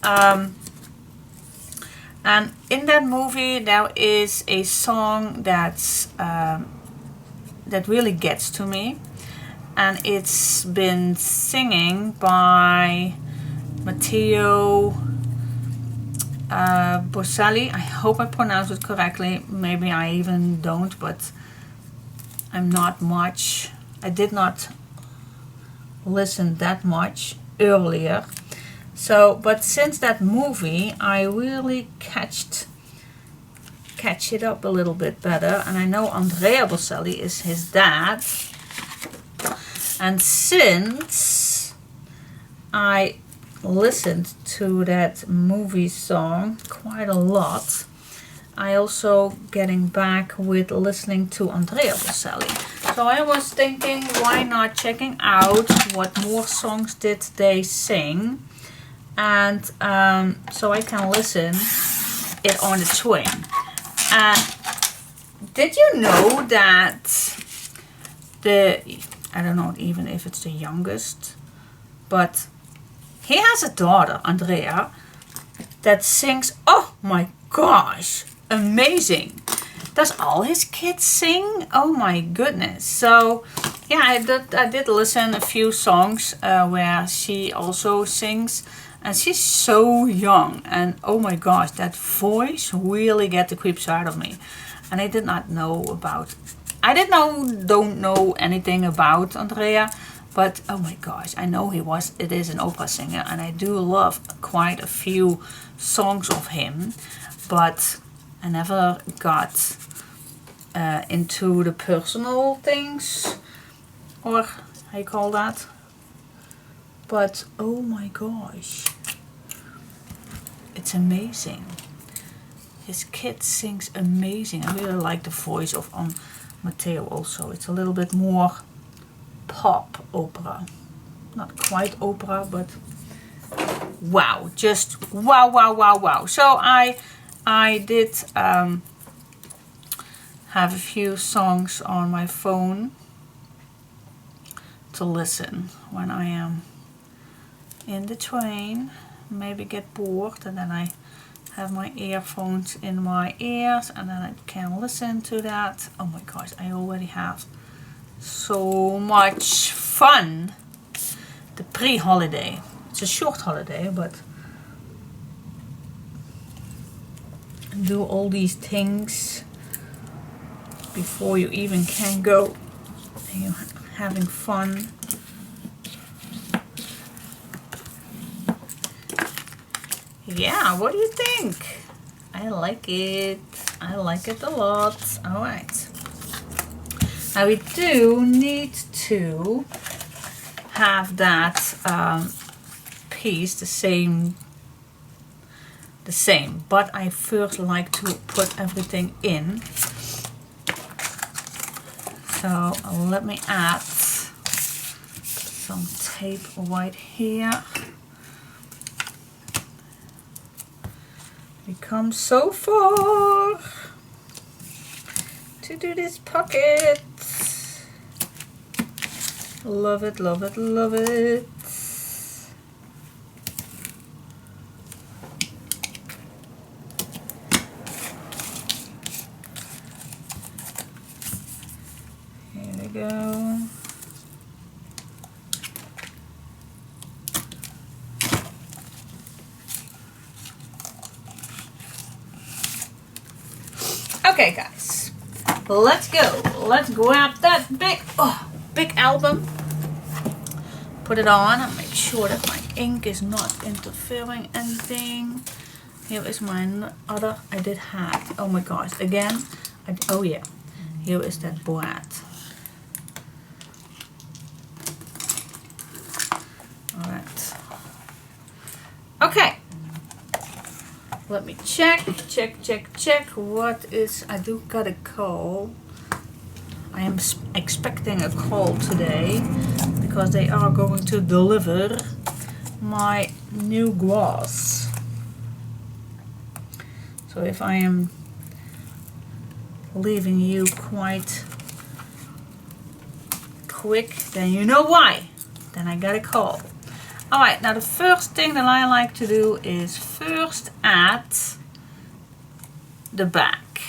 in that movie there is a song that's that really gets to me, and it's been singing by Matteo Boselli. I hope I pronounced it correctly. Maybe I even don't, but I'm not much. I did not listen that much earlier. So, but since that movie, I really catch it up a little bit better. And I know Andrea Boselli is his dad. And since I listened to that movie song quite a lot, I also getting back with listening to Andrea Boselli. So I was thinking, why not checking out what more songs did they sing, and so I can listen it on the train. Did you know that I don't know even if it's the youngest, but he has a daughter, Andrea, that sings, oh my gosh, amazing. Does all his kids sing? Oh my goodness. So yeah, I did listen a few songs where she also sings, and she's so young, and oh my gosh, that voice really get the creeps out of me. And I did not know about, don't know anything about Andrea, but oh my gosh, I know it is an opera singer, and I do love quite a few songs of him, but I never got into the personal things, or how you call that. But oh my gosh, it's amazing. His kid sings amazing. I really like the voice of Matteo also. It's a little bit more pop opera. Not quite opera, but wow, just wow, wow, wow, wow. So I did have a few songs on my phone to listen when I am in the train, maybe get bored, and then I have my earphones in my ears and then I can listen to that. Oh my gosh, I already have so much fun. The pre-holiday. It's a short holiday, but do all these things before you even can go, and you're having fun. Yeah, what do you think? I like it. I like it a lot. Alright. Now we do need to have that piece the same, but I first like to put everything in. So let me add some tape right here. We come so far to do this pocket. Love it, love it, love it. Here we go. Okay guys, let's go. Let's grab that big album, put it on and make sure that my ink is not interfering anything. Here is my other, I did have, oh my gosh, again, oh yeah, here is that board. Alright, okay. Let me check. What is, I do got a call. I am expecting a call today because they are going to deliver my new glass. So if I am leaving you quite quick, then you know why. Then I got a call. Alright, now the first thing that I like to do is first add the back.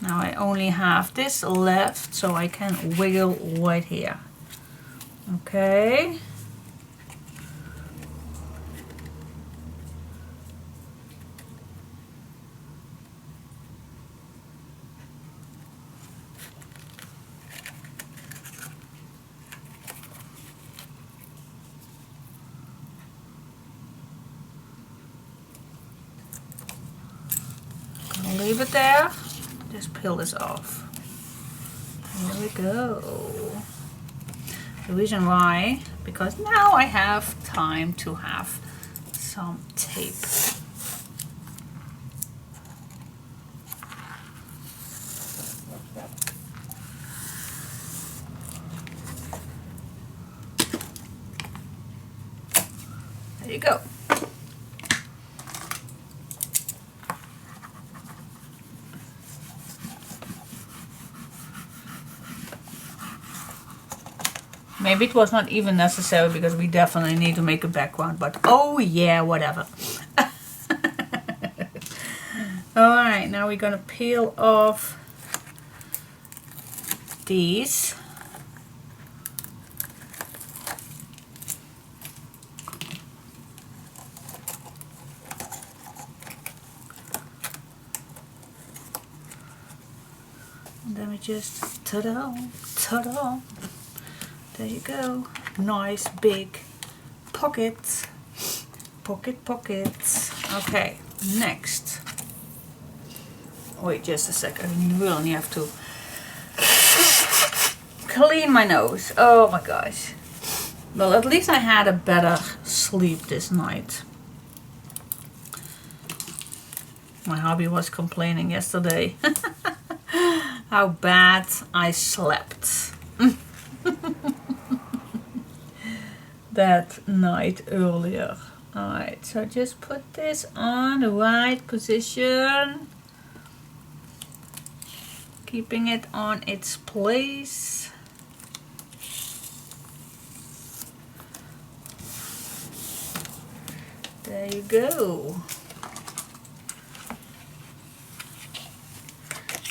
Now I only have this left, so I can wiggle right here. Okay. Leave it there. Just peel this off. Here we go. The reason why, because now I have time to have some tape. There you go. Maybe it was not even necessary because we definitely need to make a background, but oh yeah, whatever. Alright, now we're gonna peel off these. me just, ta-da, ta-da. There you go. Nice big pocket. Pockets. Okay, next. Wait just a second. I really have to clean my nose. Oh my gosh. Well, at least I had a better sleep this night. My hubby was complaining yesterday how bad I slept that night earlier. Alright, so just put this on the right position, keeping it on its place. There you go.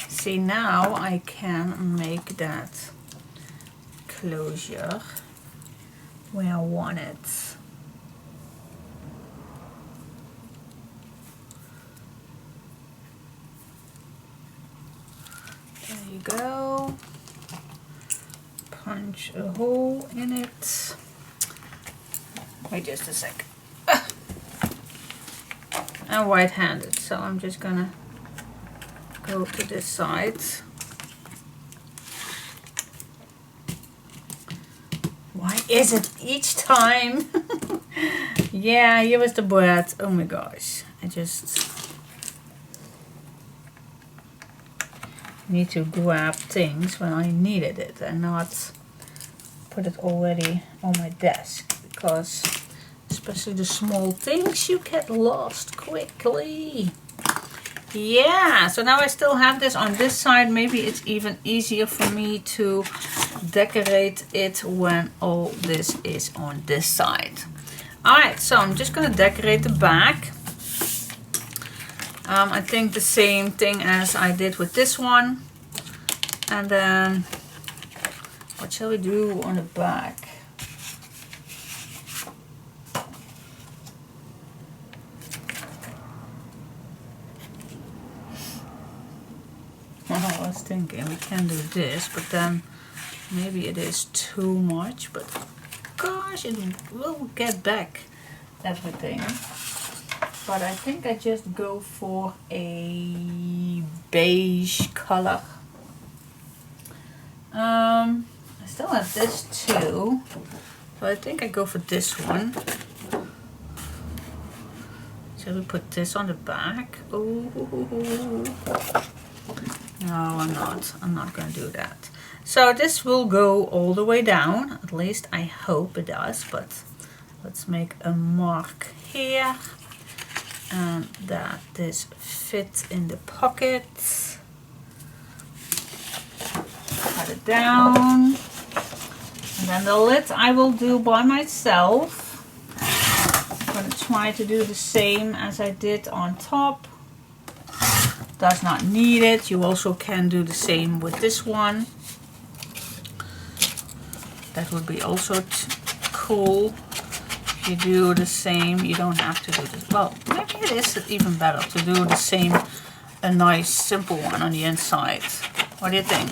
See, now I can make that closure where I want it. There you go. Punch a hole in it. Wait just a sec. I'm right-handed, so I'm just gonna go to this side. Why is it each time? Yeah, here was the bread. Oh my gosh. I just need to grab things when I needed it and not put it already on my desk, because especially the small things, you get lost quickly. Yeah, so now I still have this on this side. Maybe it's even easier for me to decorate it when all this is on this side. Alright, so I'm just going to decorate the back. I think the same thing as I did with this one. And then, what shall we do on the back? Well, I was thinking we can do this, but then maybe it is too much, but gosh, it will get back everything. But I think I just go for a beige color. I still have this too, so I think I go for this one. Shall we put this on the back? Ooh. No, I'm not. I'm not going to do that. So this will go all the way down. At least I hope it does. But let's make a mark here. And that this fits in the pocket. Cut it down. And then the lid I will do by myself. I'm going to try to do the same as I did on top. Does not need it. You also can do the same with this one. That would be also cool. If you do the same, you don't have to do this. Well, maybe it is even better to do the same, a nice simple one on the inside. What do you think?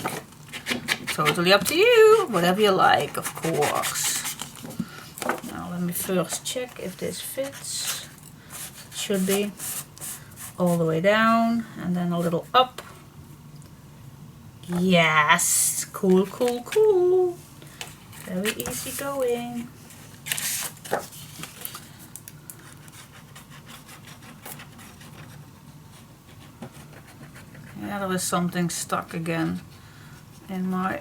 Totally up to you. Whatever you like, of course. Now let me first check if this fits. It should be. All the way down and then a little up. Yes, cool, cool, cool. Very easy going. Yeah, there was something stuck again in my...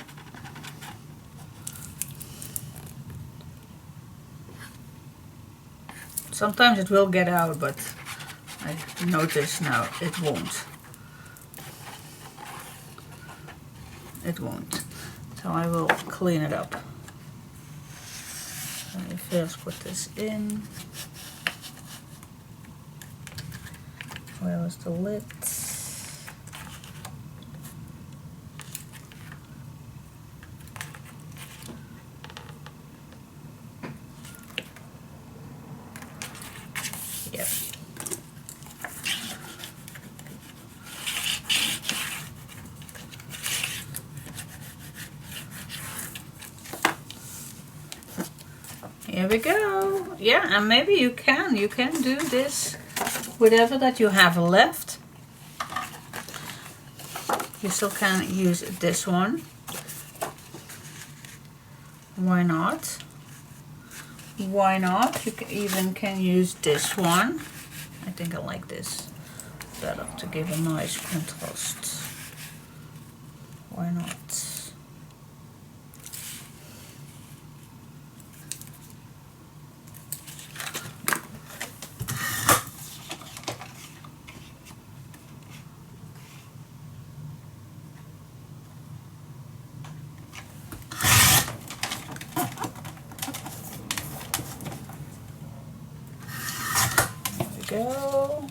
Sometimes it will get out, but I notice now it won't. It won't. So I will clean it up. Let me first put this in. Where was the lid? Yep. we go. Yeah, and maybe you can do this whatever that you have left. You still can use this one. Why not? Why not? You even can use this one. I think I like this better to give a nice contrast. Why not? Go.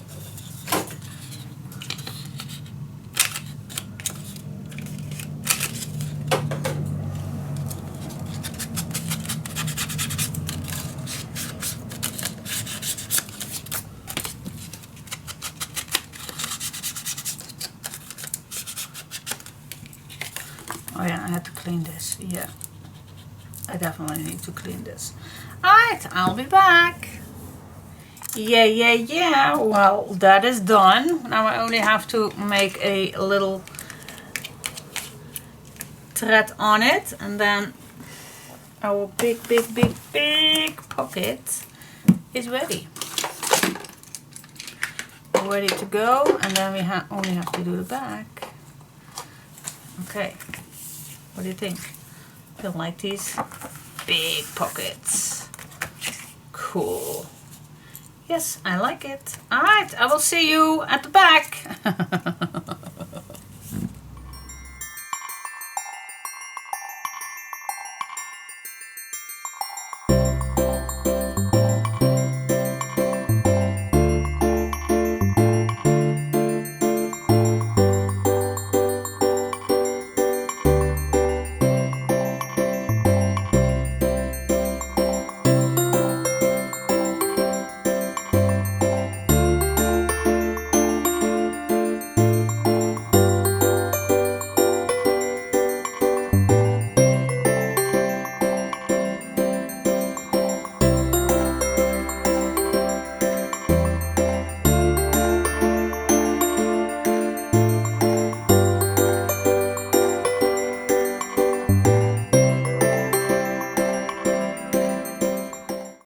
Oh yeah, I had to clean this. Yeah, I definitely need to clean this. Alright, I'll be back. Yeah. Well, that is done. Now I only have to make a little thread on it, and then our big pocket is ready. Ready to go, and then we only have to do the back. Okay, what do you think? Feel like these big pockets? Cool. Yes, I like it. Alright, I will see you at the back.